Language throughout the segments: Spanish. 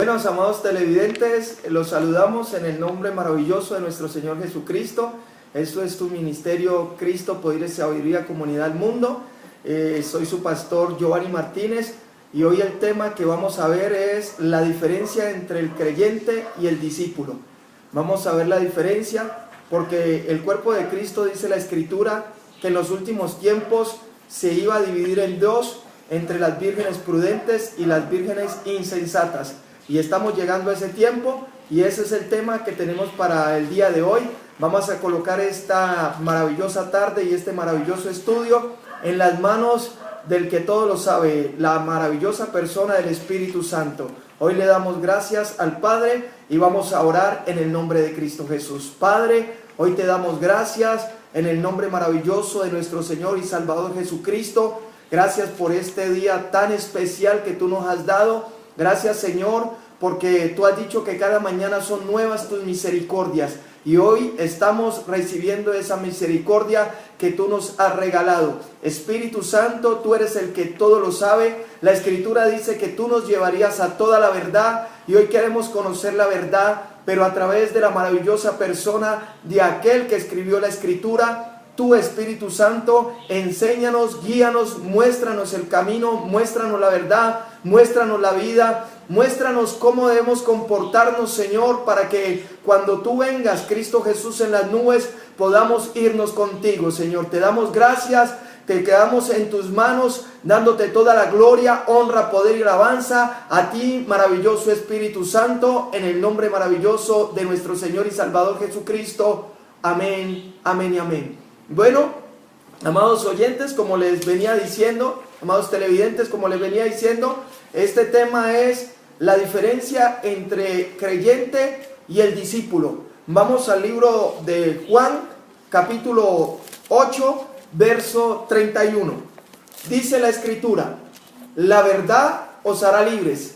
Buenos amados televidentes, los saludamos en el nombre maravilloso de nuestro Señor Jesucristo. Esto es tu ministerio Cristo, Poder y Sabiduría, Comunidad al Mundo. Soy su pastor Giovanni Martínez y hoy el tema que vamos a ver es la diferencia entre el creyente y el discípulo. Vamos a ver la diferencia porque el cuerpo de Cristo, dice la Escritura, que en los últimos tiempos se iba a dividir en dos, entre las vírgenes prudentes y las vírgenes insensatas. Y estamos llegando a ese tiempo y ese es el tema que tenemos para el día de hoy. Vamos a colocar esta maravillosa tarde y este maravilloso estudio en las manos del que todo lo sabe, la maravillosa persona del Espíritu Santo. Hoy le damos gracias al Padre y vamos a orar en el nombre de Cristo Jesús. Padre, hoy te damos gracias en el nombre maravilloso de nuestro Señor y Salvador Jesucristo. Gracias por este día tan especial que tú nos has dado. Gracias, Señor, porque tú has dicho que cada mañana son nuevas tus misericordias. Y hoy estamos recibiendo esa misericordia que tú nos has regalado. Espíritu Santo, tú eres el que todo lo sabe. La Escritura dice que tú nos llevarías a toda la verdad. Y hoy queremos conocer la verdad, pero a través de la maravillosa persona de aquel que escribió la Escritura. Tú, Espíritu Santo, enséñanos, guíanos, muéstranos el camino, muéstranos la verdad, muéstranos la vida, muéstranos cómo debemos comportarnos, Señor, para que cuando tú vengas, Cristo Jesús, en las nubes, podamos irnos contigo, Señor. Te damos gracias, te quedamos en tus manos, dándote toda la gloria, honra, poder y alabanza a ti, maravilloso Espíritu Santo, en el nombre maravilloso de nuestro Señor y Salvador Jesucristo. Amén, amén y amén. Bueno, amados oyentes, como les venía diciendo, amados televidentes, como les venía diciendo, este tema es la diferencia entre creyente y el discípulo. Vamos al libro de Juan, capítulo 8, verso 31. Dice la Escritura: la verdad os hará libres.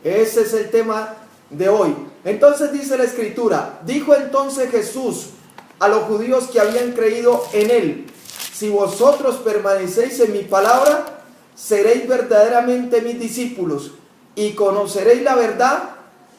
Ese es el tema de hoy. Entonces dice la Escritura: dijo entonces Jesús a los judíos que habían creído en él: si vosotros permanecéis en mi palabra, seréis verdaderamente mis discípulos, y conoceréis la verdad,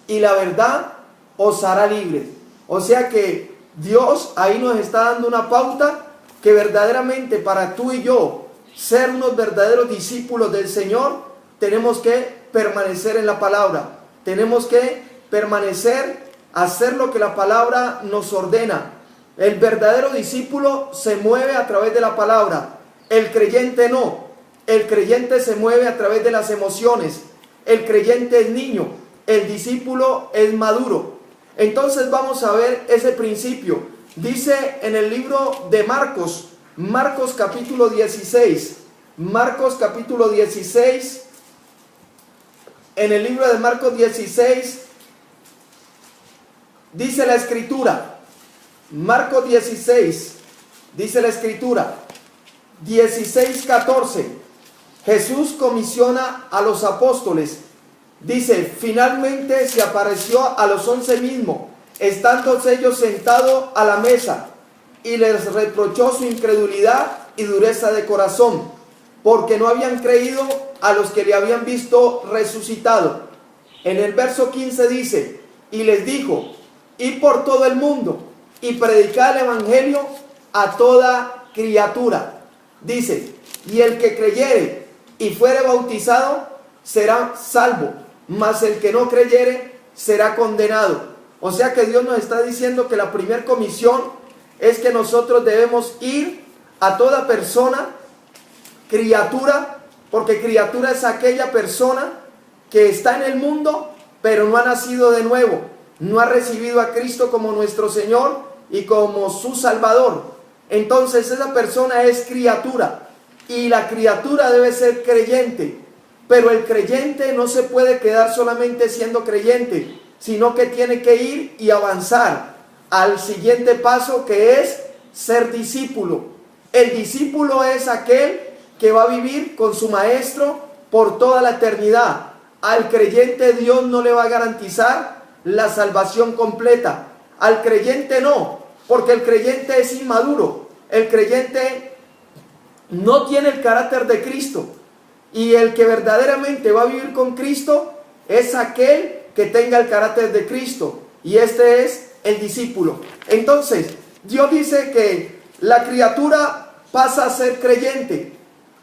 y la verdad os hará libres. O sea que Dios ahí nos está dando una pauta que verdaderamente para tú y yo ser unos verdaderos discípulos del Señor, tenemos que permanecer en la palabra, tenemos que permanecer, hacer lo que la palabra nos ordena. El verdadero discípulo se mueve a través de la palabra, el creyente no. El creyente se mueve a través de las emociones, el creyente es niño, el discípulo es maduro. Entonces vamos a ver ese principio. Dice en el libro de Marcos, Marcos capítulo 16, Marcos capítulo 16, en el libro de Marcos 16, dice la Escritura, Marcos 16, dice la Escritura, 16:14, Jesús comisiona a los apóstoles. Dice: finalmente se apareció a los 11 mismos, estando ellos sentados a la mesa, y les reprochó su incredulidad y dureza de corazón, porque no habían creído a los que le habían visto resucitado. En el verso 15 dice: y les dijo: id por todo el mundo y predicad el evangelio a toda criatura. Dice: y el que creyere y fuere bautizado será salvo, mas el que no creyere será condenado. O sea que Dios nos está diciendo que la primera comisión es que nosotros debemos ir a toda persona, criatura, porque criatura es aquella persona que está en el mundo pero no ha nacido de nuevo, no ha recibido a Cristo como nuestro Señor y como su Salvador. Entonces esa persona es criatura y la criatura debe ser creyente. Pero el creyente no se puede quedar solamente siendo creyente, sino que tiene que ir y avanzar al siguiente paso, que es ser discípulo. El discípulo es aquel que va a vivir con su maestro por toda la eternidad. Al creyente Dios no le va a garantizar la salvación completa. Al creyente no, porque el creyente es inmaduro. El creyente no tiene el carácter de Cristo. Y el que verdaderamente va a vivir con Cristo es aquel que tenga el carácter de Cristo, y este es el discípulo. Entonces, Dios dice que la criatura pasa a ser creyente,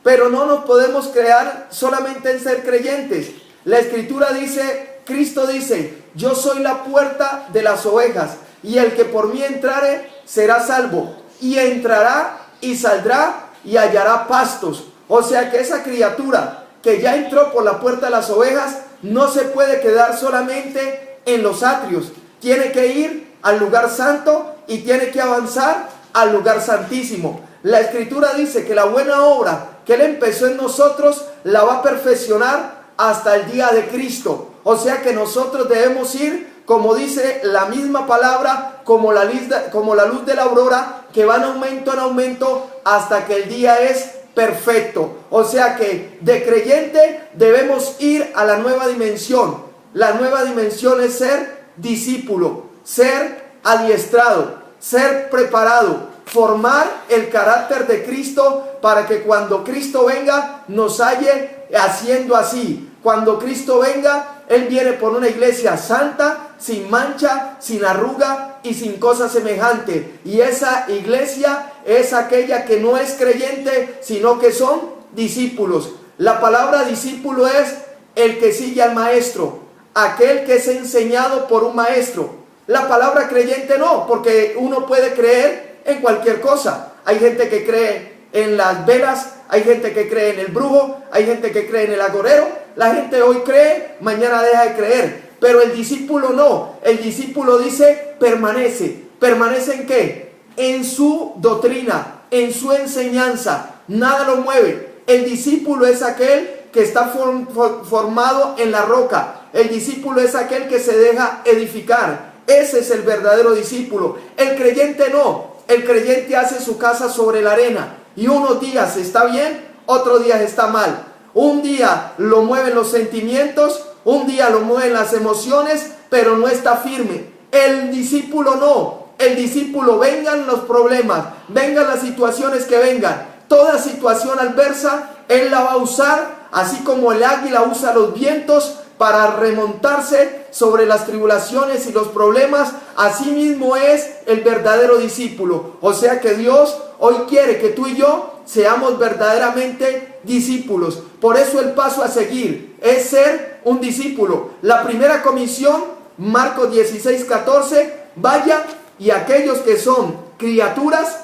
pero no nos podemos crear solamente en ser creyentes. La Escritura dice, Cristo dice, yo soy la puerta de las ovejas, y el que por mí entrare será salvo, y entrará y saldrá y hallará pastos. O sea que esa criatura que ya entró por la puerta de las ovejas no se puede quedar solamente en los atrios, tiene que ir al lugar santo y tiene que avanzar al lugar santísimo. La Escritura dice que la buena obra que Él empezó en nosotros la va a perfeccionar hasta el día de Cristo. O sea que nosotros debemos ir, como dice la misma palabra, como la luz de la aurora, que va en aumento hasta que el día es perfecto. O sea que de creyente debemos ir a la nueva dimensión. La nueva dimensión es ser discípulo, ser adiestrado, ser preparado, formar el carácter de Cristo para que cuando Cristo venga nos halle haciendo así. Cuando Cristo venga, Él viene por una iglesia santa, sin mancha, sin arruga y sin cosa semejante. Y esa iglesia es aquella que no es creyente, sino que son discípulos. La palabra discípulo es el que sigue al maestro, aquel que es enseñado por un maestro. La palabra creyente no, porque uno puede creer en cualquier cosa. Hay gente que cree en las velas, hay gente que cree en el brujo, hay gente que cree en el agorero. La gente hoy cree, mañana deja de creer, pero el discípulo no. El discípulo dice permanece. ¿Permanece en qué? En su doctrina, en su enseñanza. Nada lo mueve. El discípulo es aquel que está formado en la roca. El discípulo es aquel que se deja edificar. Ese es el verdadero discípulo. El creyente no. El creyente hace su casa sobre la arena y unos días está bien, otros días está mal. Un día lo mueven los sentimientos, un día lo mueven las emociones, pero no está firme. El discípulo no. El discípulo, vengan los problemas, vengan las situaciones que vengan, toda situación adversa, Él la va a usar, así como el águila usa los vientos para remontarse sobre las tribulaciones y los problemas. Así mismo es el verdadero discípulo. O sea que Dios hoy quiere que tú y yo seamos verdaderamente discípulos. Por eso el paso a seguir es ser un discípulo. La primera comisión, Marcos 16:14, vayan y aquellos que son criaturas,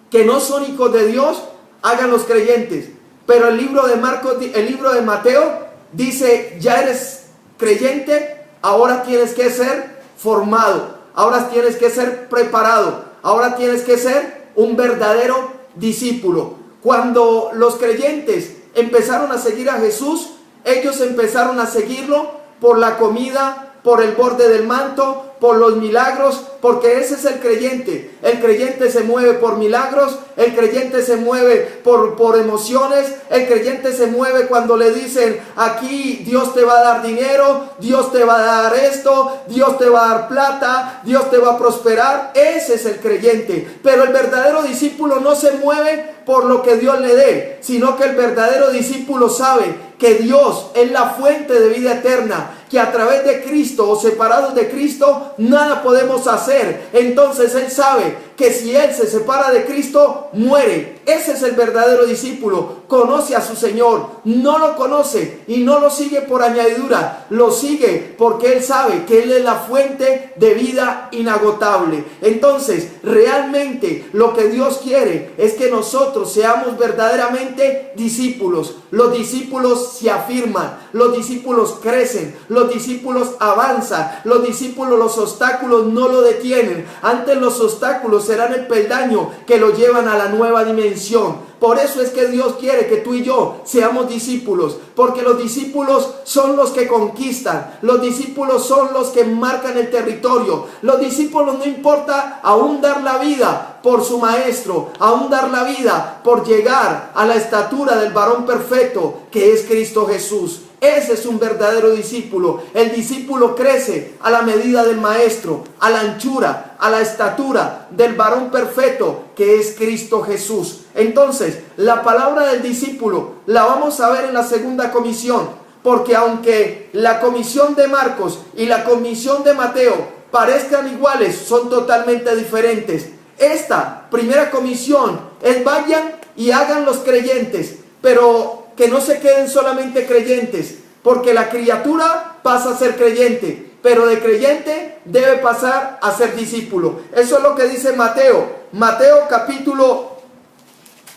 que no son hijos de Dios, háganlos creyentes. Pero el libro de Mateo dice, ya eres creyente, ahora tienes que ser formado, ahora tienes que ser preparado, ahora tienes que ser un verdadero discípulo. Cuando los creyentes empezaron a seguir a Jesús, ellos empezaron a seguirlo por la comida, por el borde del manto, por los milagros, porque ese es el creyente. El creyente se mueve por milagros, el creyente se mueve por emociones, el creyente se mueve cuando le dicen, aquí Dios te va a dar dinero, Dios te va a dar esto, Dios te va a dar plata, Dios te va a prosperar. Ese es el creyente. Pero el verdadero discípulo no se mueve por lo que Dios le dé, sino que el verdadero discípulo sabe que Dios es la fuente de vida eterna, que a través de Cristo o separados de Cristo nada podemos hacer. Entonces él sabe que si él se separa de Cristo, muere. Ese es el verdadero discípulo. Conoce a su Señor, no lo conoce y no lo sigue por añadidura, lo sigue porque él sabe que él es la fuente de vida inagotable. Entonces realmente lo que Dios quiere es que nosotros seamos verdaderamente discípulos. Los discípulos se afirman, los discípulos crecen, los discípulos avanzan, los discípulos, los obstáculos no lo detienen. Antes los obstáculos serán el peldaño que lo llevan a la nueva dimensión. Por eso es que Dios quiere que tú y yo seamos discípulos, porque los discípulos son los que conquistan, los discípulos son los que marcan el territorio. Los discípulos no importa aún dar la vida por su maestro, aún dar la vida por llegar a la estatura del varón perfecto que es Cristo Jesús. Ese es un verdadero discípulo. El discípulo crece a la medida del maestro, a la anchura, a la estatura del varón perfecto que es Cristo Jesús. Entonces, la palabra del discípulo la vamos a ver en la segunda comisión. porque aunque la comisión de Marcos y la comisión de Mateo parezcan iguales, son totalmente diferentes. Esta primera comisión es: vayan y hagan los creyentes, pero que no se queden solamente creyentes, porque la criatura pasa a ser creyente, pero de creyente debe pasar a ser discípulo. Eso es lo que dice Mateo capítulo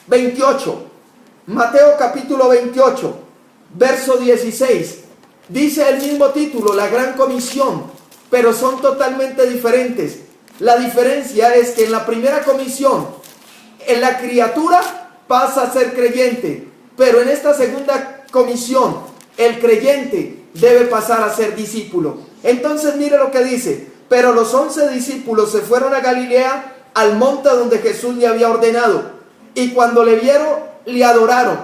28, Mateo capítulo 28, verso 16. Dice el mismo título, la gran comisión, pero son totalmente diferentes. La diferencia es que en la primera comisión, en la criatura pasa a ser creyente, pero en esta segunda comisión, el creyente debe pasar a ser discípulo. Entonces mire lo que dice: pero los 11 discípulos se fueron a Galilea, al monte donde Jesús le había ordenado, y cuando le vieron, le adoraron,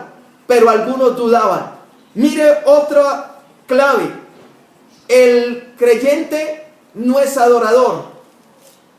pero algunos dudaban. Mire otra clave: el creyente no es adorador,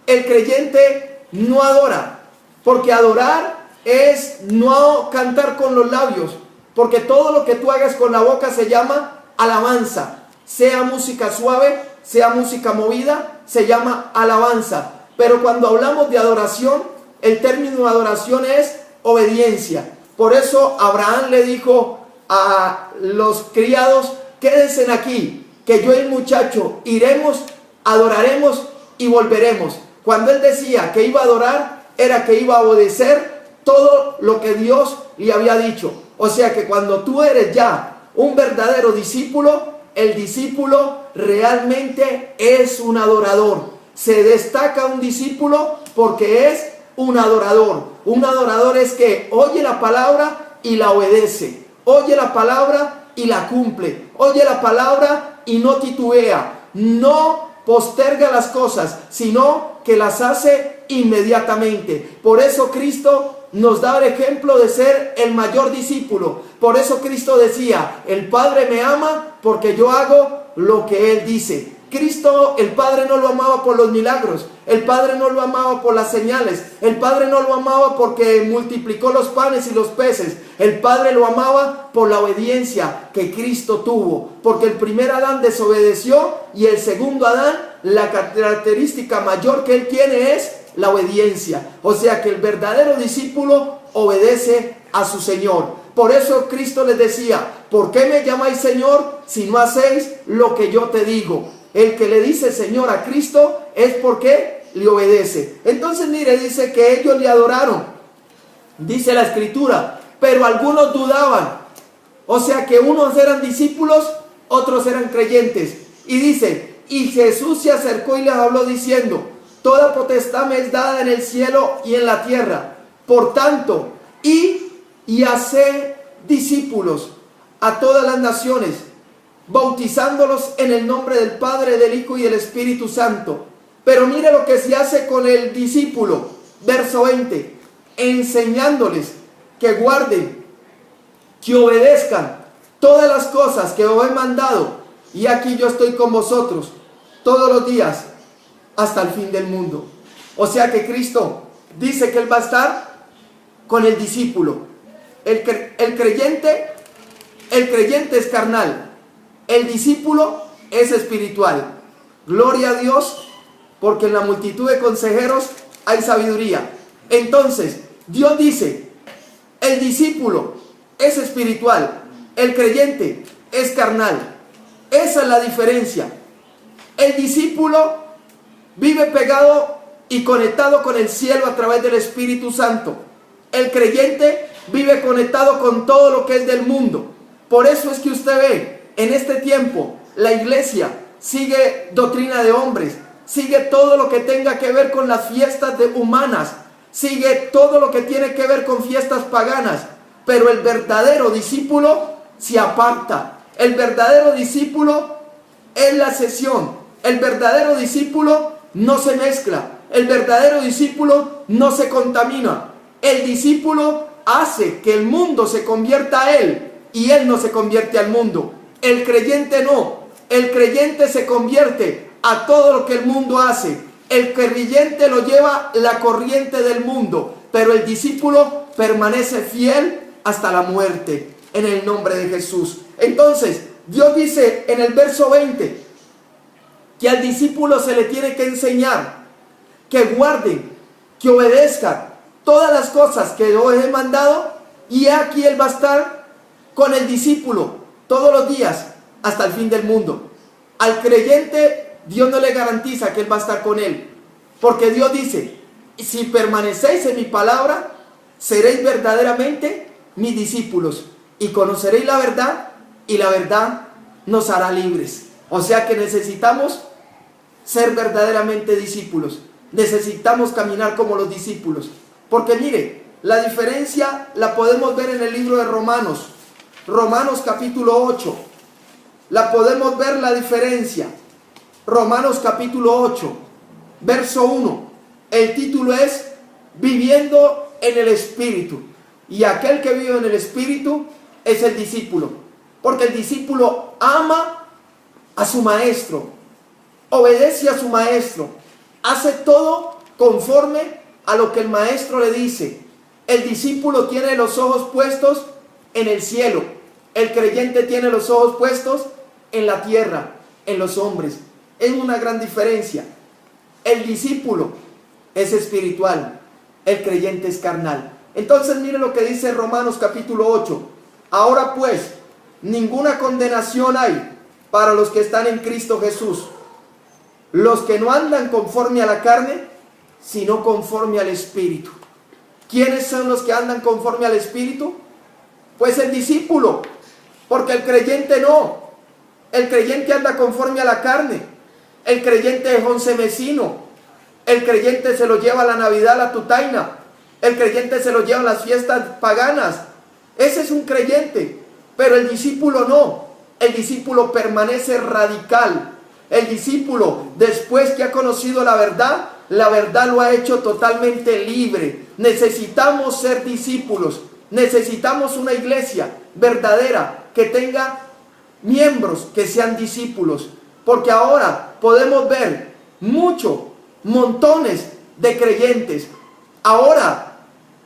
el creyente no adora, porque adorar es no cantar con los labios, porque todo lo que tú hagas con la boca se llama alabanza. Sea música suave, sea música movida, se llama alabanza. Pero cuando hablamos de adoración, el término adoración es obediencia. Por eso Abraham le dijo a los criados: quédense aquí, que yo y el muchacho iremos, adoraremos y volveremos. Cuando él decía que iba a adorar, era que iba a obedecer todo lo que Dios le había dicho. O sea que cuando tú eres ya un verdadero discípulo, el discípulo realmente es un adorador. Se destaca un discípulo porque es un adorador. Un adorador es que oye la palabra y la obedece, oye la palabra y la cumple, oye la palabra y no titubea, no posterga las cosas, sino que las hace inmediatamente. Por eso Cristo nos da el ejemplo de ser el mayor discípulo. Por eso Cristo decía: el Padre me ama porque yo hago lo que Él dice. Cristo, el Padre no lo amaba por los milagros, el Padre no lo amaba por las señales, el Padre no lo amaba porque multiplicó los panes y los peces. El Padre lo amaba por la obediencia que Cristo tuvo, porque el primer Adán desobedeció y el segundo Adán, la característica mayor que él tiene es la obediencia. O sea que el verdadero discípulo obedece a su Señor. Por eso Cristo les decía: ¿por qué me llamáis Señor si no hacéis lo que yo te digo? El que le dice Señor a Cristo es porque le obedece. Entonces mire, dice que ellos le adoraron, dice la Escritura, pero algunos dudaban. O sea que unos eran discípulos, otros eran creyentes. Y dice: y Jesús se acercó y les habló diciendo: toda potestad me es dada en el cielo y en la tierra. Por tanto, id y haced discípulos a todas las naciones, bautizándolos en el nombre del Padre, del Hijo y del Espíritu Santo. Pero mire lo que se hace con el discípulo. Verso 20: enseñándoles que guarden, que obedezcan todas las cosas que os he mandado. Y aquí yo estoy con vosotros todos los días hasta el fin del mundo. O sea que Cristo dice que Él va a estar con el discípulo. El creyente es carnal, el discípulo es espiritual. Gloria a Dios, porque en la multitud de consejeros hay sabiduría. Entonces, Dios dice: el discípulo es espiritual, el creyente es carnal. Esa es la diferencia. El discípulo vive pegado y conectado con el cielo a través del Espíritu Santo. El creyente vive conectado con todo lo que es del mundo. Por eso es que usted ve, en este tiempo, la iglesia sigue doctrina de hombres, sigue todo lo que tenga que ver con las fiestas humanas, sigue todo lo que tiene que ver con fiestas paganas. Pero el verdadero discípulo se aparta. El verdadero discípulo es la sesión. El verdadero discípulo no se mezcla. El verdadero discípulo no se contamina. El discípulo hace que el mundo se convierta a él y él no se convierte al mundo. El creyente no. El creyente se convierte a todo lo que el mundo hace. El creyente lo lleva la corriente del mundo, pero el discípulo permanece fiel hasta la muerte, en el nombre de Jesús. Entonces, Dios dice en el verso 20 que al discípulo se le tiene que enseñar que guarden, que obedezcan todas las cosas que yo he mandado, y aquí Él va a estar con el discípulo todos los días hasta el fin del mundo. Al creyente Dios no le garantiza que Él va a estar con él, porque Dios dice: si permanecéis en mi palabra, seréis verdaderamente mis discípulos y conoceréis la verdad, y la verdad nos hará libres. O sea que necesitamos ser verdaderamente discípulos, necesitamos caminar como los discípulos, porque mire, la diferencia la podemos ver en el libro de Romanos, Romanos capítulo 8, la podemos ver la diferencia. Romanos capítulo 8, verso 1, el título es Viviendo en el Espíritu, y aquel que vive en el Espíritu es el discípulo, porque el discípulo ama a su maestro, obedece a su maestro, hace todo conforme a lo que el maestro le dice. El discípulo tiene los ojos puestos en el cielo, el creyente tiene los ojos puestos en la tierra, en los hombres. Es una gran diferencia. El discípulo es espiritual, el creyente es carnal. Entonces mire lo que dice Romanos capítulo 8. Ahora pues, ninguna condenación hay para los que están en Cristo Jesús, los que no andan conforme a la carne, sino conforme al Espíritu. ¿Quiénes son los que andan conforme al Espíritu? Pues el discípulo, porque el creyente no. El creyente anda conforme a la carne. El creyente es once-mesino. El creyente se lo lleva a la Navidad, a la tutaina. El creyente se lo lleva a las fiestas paganas. Ese es un creyente. Pero el discípulo no. El discípulo permanece radical. El discípulo, después que ha conocido la verdad lo ha hecho totalmente libre. Necesitamos ser discípulos. Necesitamos una iglesia verdadera que tenga miembros que sean discípulos. Porque ahora podemos ver montones de creyentes. Ahora,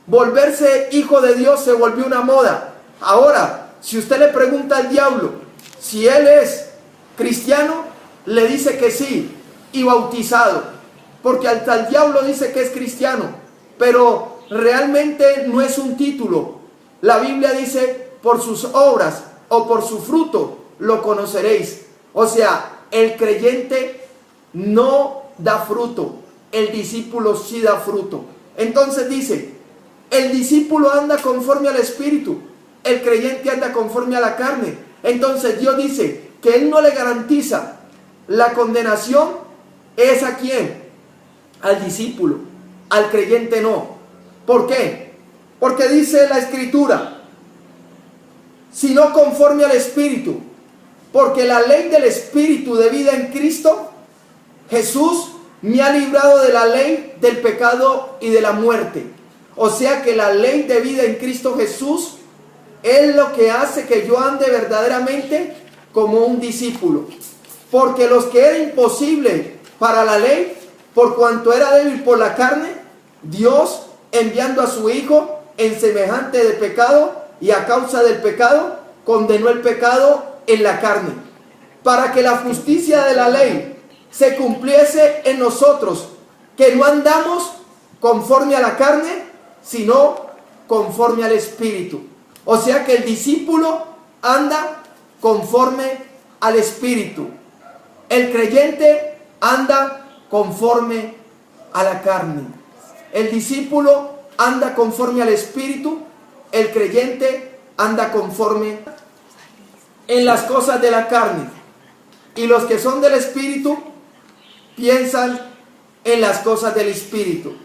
volverse hijo de Dios se volvió una moda. Ahora, si usted le pregunta al diablo si él es cristiano, le dice que sí, y bautizado, porque hasta el diablo dice que es cristiano, pero realmente no es un título. La Biblia dice: por sus obras o por su fruto lo conoceréis. O sea, el creyente no da fruto, el discípulo sí da fruto. Entonces dice, el discípulo anda conforme al Espíritu, el creyente anda conforme a la carne. Entonces Dios dice que Él no le garantiza la condenación. ¿Es a quién? Al discípulo. Al creyente no. ¿Por qué? Porque dice la Escritura, sino conforme al Espíritu, porque la ley del Espíritu de vida en Cristo Jesús me ha librado de la ley del pecado y de la muerte. O sea que la ley de vida en Cristo Jesús es lo que hace que yo ande verdaderamente como un discípulo. Porque los que era imposible para la ley, por cuanto era débil por la carne, Dios, enviando a su Hijo en semejante de pecado, y a causa del pecado, condenó el pecado en la carne, para que la justicia de la ley se cumpliese en nosotros, que no andamos conforme a la carne, sino conforme al Espíritu. O sea que el discípulo anda conforme al Espíritu. El creyente anda conforme a la carne. El discípulo anda conforme al Espíritu. El creyente anda conforme en las cosas de la carne. Y los que son del Espíritu piensan en las cosas del Espíritu.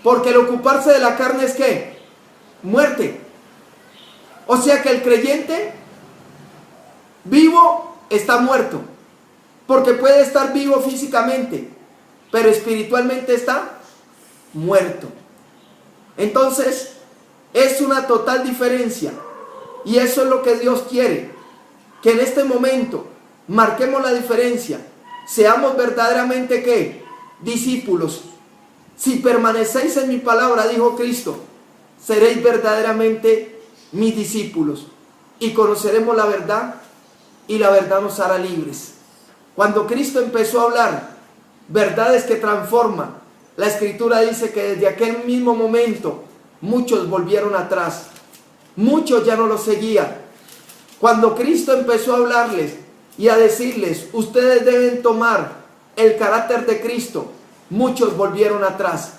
Porque el ocuparse de la carne es ¿qué? Muerte. O sea que el creyente vivo está muerto. Porque puede estar vivo físicamente, pero espiritualmente está muerto. Entonces, es una total diferencia. Y eso es lo que Dios quiere. Que en este momento marquemos la diferencia. Seamos verdaderamente ¿qué? Discípulos. Si permanecéis en mi palabra, dijo Cristo, seréis verdaderamente mis discípulos. Y conoceremos la verdad, y la verdad nos hará libres. Cuando Cristo empezó a hablar verdades que transforman, la Escritura dice que desde aquel mismo momento muchos volvieron atrás, muchos ya no lo seguían. Cuando Cristo empezó a hablarles y a decirles, ustedes deben tomar el carácter de Cristo, muchos volvieron atrás.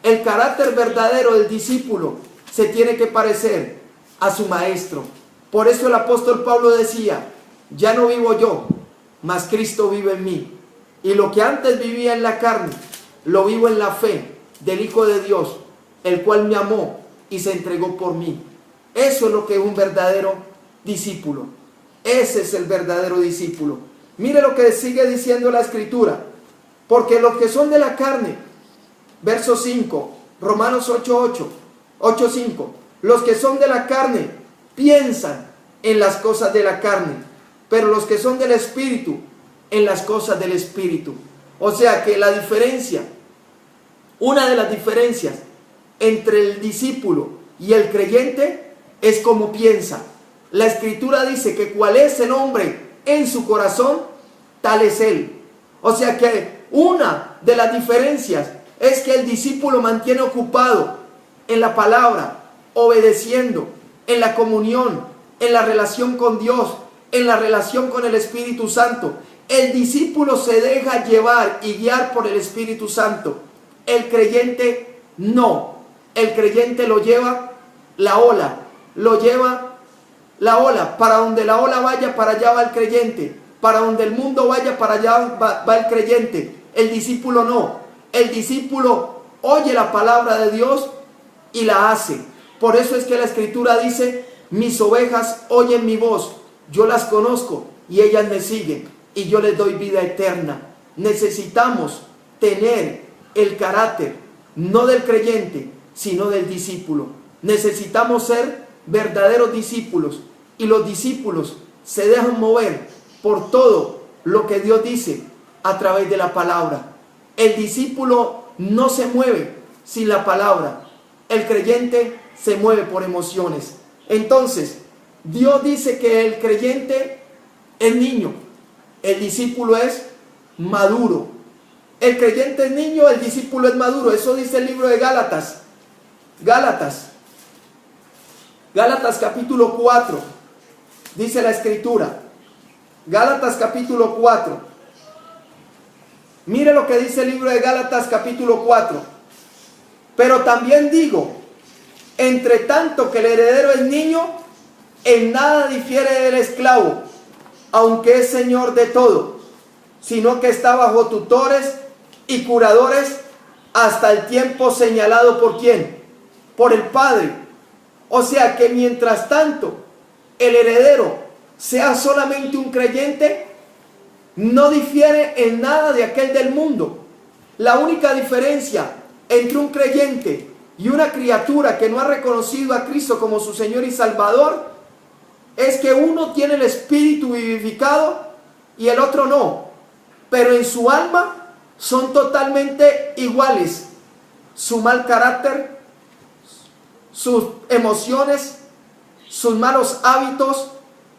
El carácter verdadero del discípulo se tiene que parecer a su maestro. Por eso el apóstol Pablo decía, ya no vivo yo, mas Cristo vive en mí. Y lo que antes vivía en la carne, lo vivo en la fe del Hijo de Dios, el cual me amó y se entregó por mí. Eso es lo que es un verdadero discípulo. Ese es el verdadero discípulo. Mire lo que sigue diciendo la Escritura. Porque los que son de la carne, verso 5, Romanos 8:5, los que son de la carne piensan en las cosas de la carne, pero los que son del Espíritu, en las cosas del Espíritu. O sea que la diferencia, una de las diferencias entre el discípulo y el creyente es cómo piensa. La Escritura dice que cuál es el hombre en su corazón, tal es él. O sea que una de las diferencias es que el discípulo mantiene ocupado en la palabra, obedeciendo, en la comunión, en la relación con Dios, en la relación con el Espíritu Santo. El discípulo se deja llevar y guiar por el Espíritu Santo. El creyente no. El creyente lo lleva la ola. Lo lleva la ola. Para donde la ola vaya, para allá va el creyente. Para donde el mundo vaya, para allá va el creyente. El discípulo no. El discípulo oye la palabra de Dios y la hace. Por eso es que la Escritura dice, mis ovejas oyen mi voz, yo las conozco y ellas me siguen y yo les doy vida eterna. Necesitamos tener el carácter, no del creyente, sino del discípulo. Necesitamos ser verdaderos discípulos y los discípulos se dejan mover por todo lo que Dios dice a través de la palabra. El discípulo no se mueve sin la palabra. El creyente se mueve por emociones. Entonces, Dios dice que el creyente es niño, el discípulo es maduro. El creyente es niño, el discípulo es maduro. Eso dice el libro de Gálatas. Gálatas capítulo 4. Dice la Escritura. Gálatas capítulo 4. Mire lo que dice el libro de Gálatas capítulo 4. Pero también digo, entre tanto que el heredero es niño, en nada difiere del esclavo, aunque es señor de todo, sino que está bajo tutores y curadores hasta el tiempo señalado ¿por quién? Por el Padre. O sea que mientras tanto el heredero sea solamente un creyente, no difiere en nada de aquel del mundo. La única diferencia entre un creyente y una criatura que no ha reconocido a Cristo como su Señor y Salvador es que uno tiene el espíritu vivificado y el otro no, pero en su alma son totalmente iguales. Su mal carácter, sus emociones, sus malos hábitos,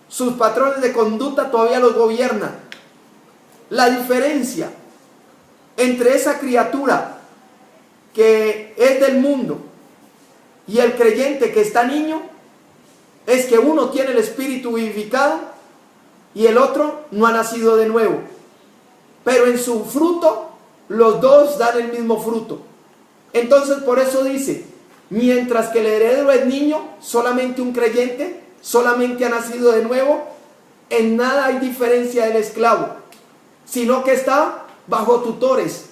sus patrones de conducta todavía los gobiernan. La diferencia entre esa criatura que es del mundo y el creyente que está niño es que uno tiene el espíritu vivificado y el otro no ha nacido de nuevo, pero en su fruto los dos dan el mismo fruto. Entonces por eso dice, mientras que el heredero es niño, solamente un creyente, solamente ha nacido de nuevo, en nada hay diferencia del esclavo, sino que está bajo tutores,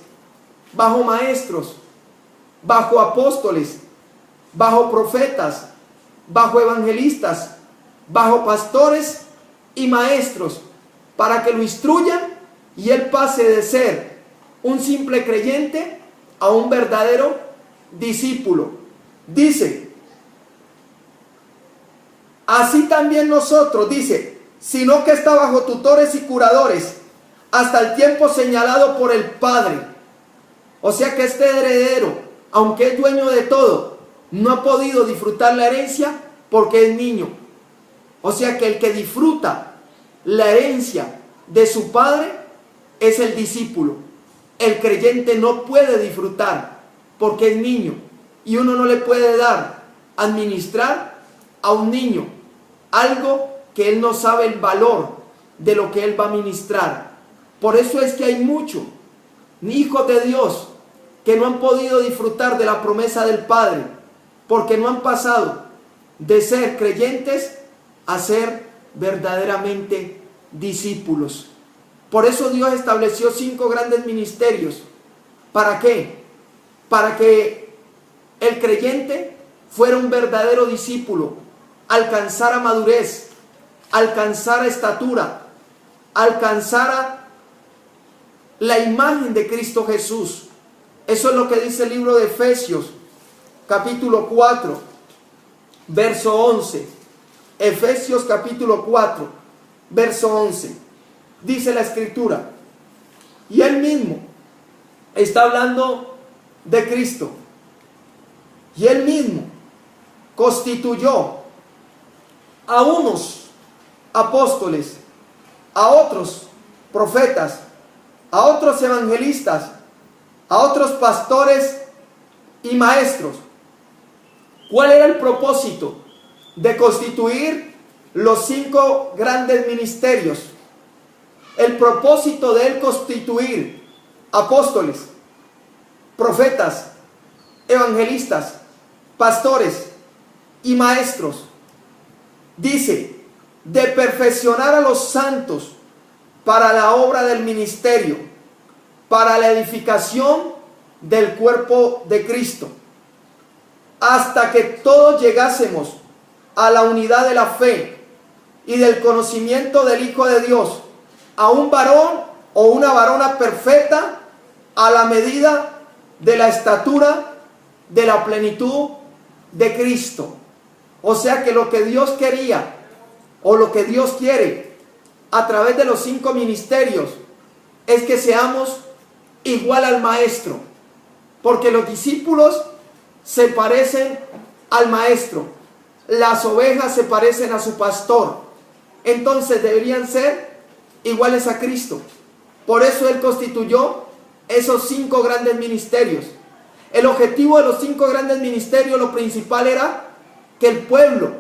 bajo maestros, bajo apóstoles, bajo profetas, bajo evangelistas, bajo pastores y maestros, para que lo instruyan y él pase de ser un simple creyente a un verdadero discípulo. Dice, así también nosotros, dice, sino que está bajo tutores y curadores hasta el tiempo señalado por el Padre. O sea que este heredero, aunque es dueño de todo, no ha podido disfrutar la herencia porque es niño. O sea que el que disfruta la herencia de su padre es el discípulo. El creyente no puede disfrutar porque es niño y uno no le puede dar, administrar a un niño algo que él no sabe el valor de lo que él va a ministrar. Por eso es que hay muchos hijos de Dios que no han podido disfrutar de la promesa del Padre porque no han pasado de ser creyentes a ser verdaderamente discípulos. Por eso Dios estableció 5 grandes ministerios. ¿Para qué? Para que el creyente fuera un verdadero discípulo, alcanzara madurez, alcanzara estatura, alcanzara la imagen de Cristo Jesús. Eso es lo que dice el libro de Efesios, capítulo 4, verso 11. Efesios capítulo 4, verso 11. Dice la Escritura, y él mismo está hablando de Cristo, y él mismo constituyó a unos apóstoles, a otros profetas, a otros evangelistas, a otros pastores y maestros. ¿Cuál era el propósito de constituir los 5 grandes ministerios? El propósito de él constituir apóstoles, profetas, evangelistas, pastores y maestros, dice, de perfeccionar a los santos para la obra del ministerio, para la edificación del cuerpo de Cristo, hasta que todos llegásemos a la unidad de la fe y del conocimiento del Hijo de Dios, a un varón o una varona perfecta, a la medida de la estatura de la plenitud de Cristo. O sea que lo que Dios quería o lo que Dios quiere a través de los 5 ministerios es que seamos igual al maestro, porque los discípulos se parecen al maestro, las ovejas se parecen a su pastor, entonces deberían ser iguales a Cristo. Por eso él constituyó esos 5 grandes ministerios. El objetivo de los 5 grandes ministerios, lo principal era que el pueblo,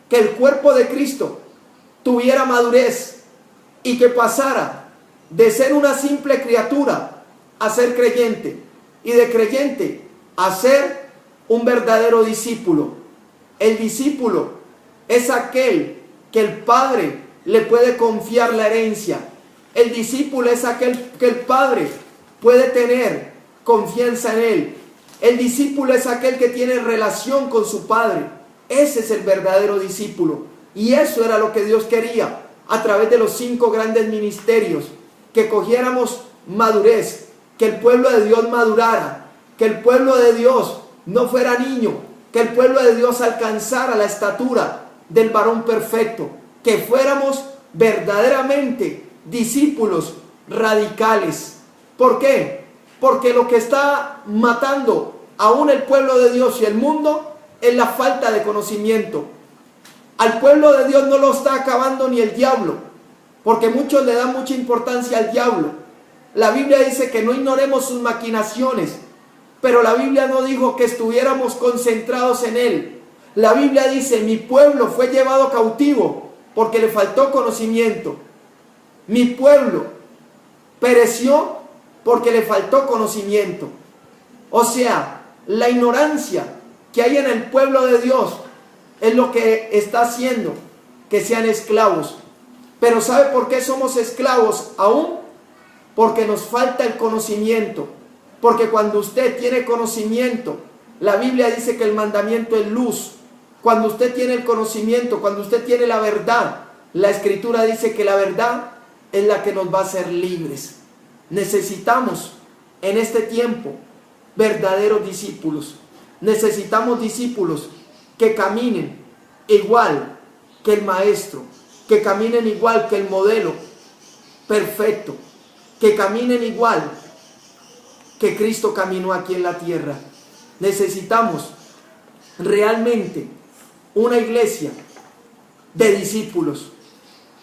que el cuerpo de Cristo tuviera madurez y que pasara de ser una simple criatura a ser creyente, y de creyente a ser un verdadero discípulo. El discípulo es aquel que el Padre le puede confiar la herencia. El discípulo es aquel que el Padre puede tener confianza en él. El discípulo es aquel que tiene relación con su Padre. Ese es el verdadero discípulo. Y eso era lo que Dios quería a través de los 5 grandes ministerios, que cogiéramos madurez, que el pueblo de Dios madurara, que el pueblo de Dios no fuera niño, que el pueblo de Dios alcanzara la estatura del varón perfecto, que fuéramos verdaderamente discípulos radicales. ¿Por qué? Porque lo que está matando aún el pueblo de Dios y el mundo es la falta de conocimiento. Al pueblo de Dios no lo está acabando ni el diablo, porque muchos le dan mucha importancia al diablo. La Biblia dice que no ignoremos sus maquinaciones, pero la Biblia no dijo que estuviéramos concentrados en él. La Biblia dice, mi pueblo fue llevado cautivo porque le faltó conocimiento. Mi pueblo pereció porque le faltó conocimiento. O sea, la ignorancia que hay en el pueblo de Dios es lo que está haciendo que sean esclavos. Pero ¿sabe por qué somos esclavos aún? Porque nos falta el conocimiento. Porque cuando usted tiene conocimiento, la Biblia dice que el mandamiento es luz. Cuando usted tiene el conocimiento, cuando usted tiene la verdad, la Escritura dice que la verdad es la que nos va a hacer libres. Necesitamos en este tiempo verdaderos discípulos. Necesitamos discípulos que caminen igual que el maestro, que caminen igual que el modelo perfecto, que caminen igual que Cristo caminó aquí en la tierra. Necesitamos realmente una iglesia de discípulos,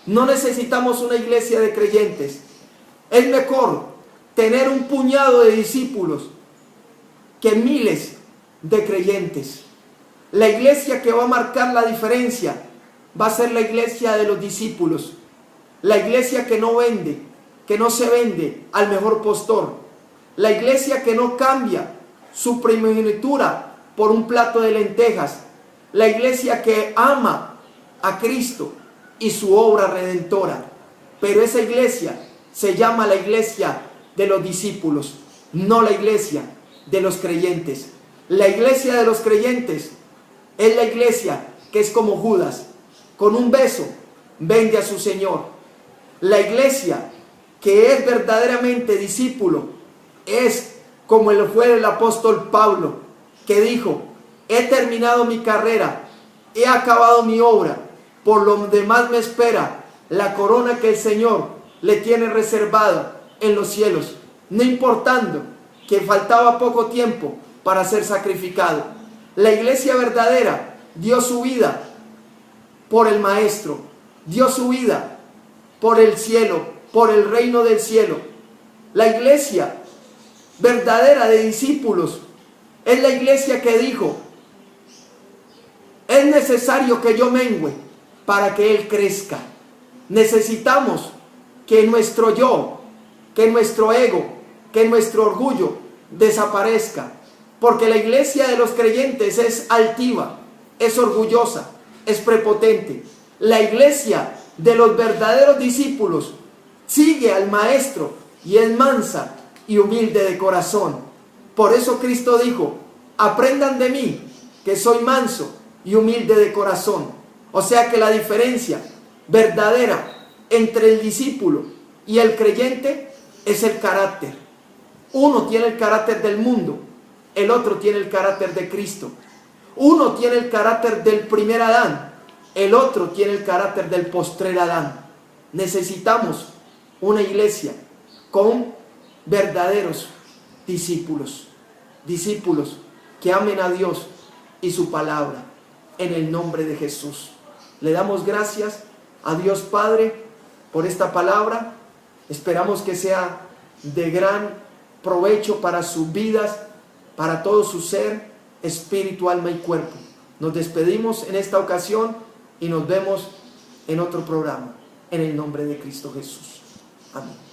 No necesitamos una iglesia de creyentes. Es mejor tener un puñado de discípulos que miles de creyentes. La iglesia que va a marcar la diferencia va a ser la iglesia de los discípulos. La iglesia que no vende, que no se vende al mejor postor. La iglesia que no cambia su primogenitura por un plato de lentejas. La iglesia que ama a Cristo y su obra redentora. Pero esa iglesia se llama la iglesia de los discípulos, no la iglesia de los creyentes. La iglesia de los creyentes es la iglesia que es como Judas, con un beso vende a su Señor. La iglesia que es verdaderamente discípulo es como lo fue el apóstol Pablo, que dijo: he terminado mi carrera, he acabado mi obra, por lo demás me espera la corona que el Señor le tiene reservada en los cielos, no importando que faltaba poco tiempo para ser sacrificado. La iglesia verdadera dio su vida por el Maestro, dio su vida por el cielo, por el reino del cielo. La iglesia verdadera de discípulos es la iglesia que dijo: es necesario que yo mengüe para que Él crezca. Necesitamos que nuestro yo, que nuestro ego, que nuestro orgullo desaparezca, porque la iglesia de los creyentes es altiva, es orgullosa, es prepotente. La iglesia de los verdaderos discípulos sigue al Maestro y es mansa y humilde de corazón. Por eso Cristo dijo: aprendan de mí, que soy manso y humilde de corazón. O sea que la diferencia verdadera entre el discípulo y el creyente es el carácter. Uno tiene el carácter del mundo, el otro tiene el carácter de Cristo. Uno tiene el carácter del primer Adán, el otro tiene el carácter del postrer Adán. Necesitamos una iglesia con verdaderos discípulos, discípulos que amen a Dios y su palabra, en el nombre de Jesús. Le damos gracias a Dios Padre por esta palabra. Esperamos que sea de gran provecho para sus vidas, para todo su ser, espíritu, alma y cuerpo. Nos despedimos en esta ocasión y nos vemos en otro programa, en el nombre de Cristo Jesús. Amén.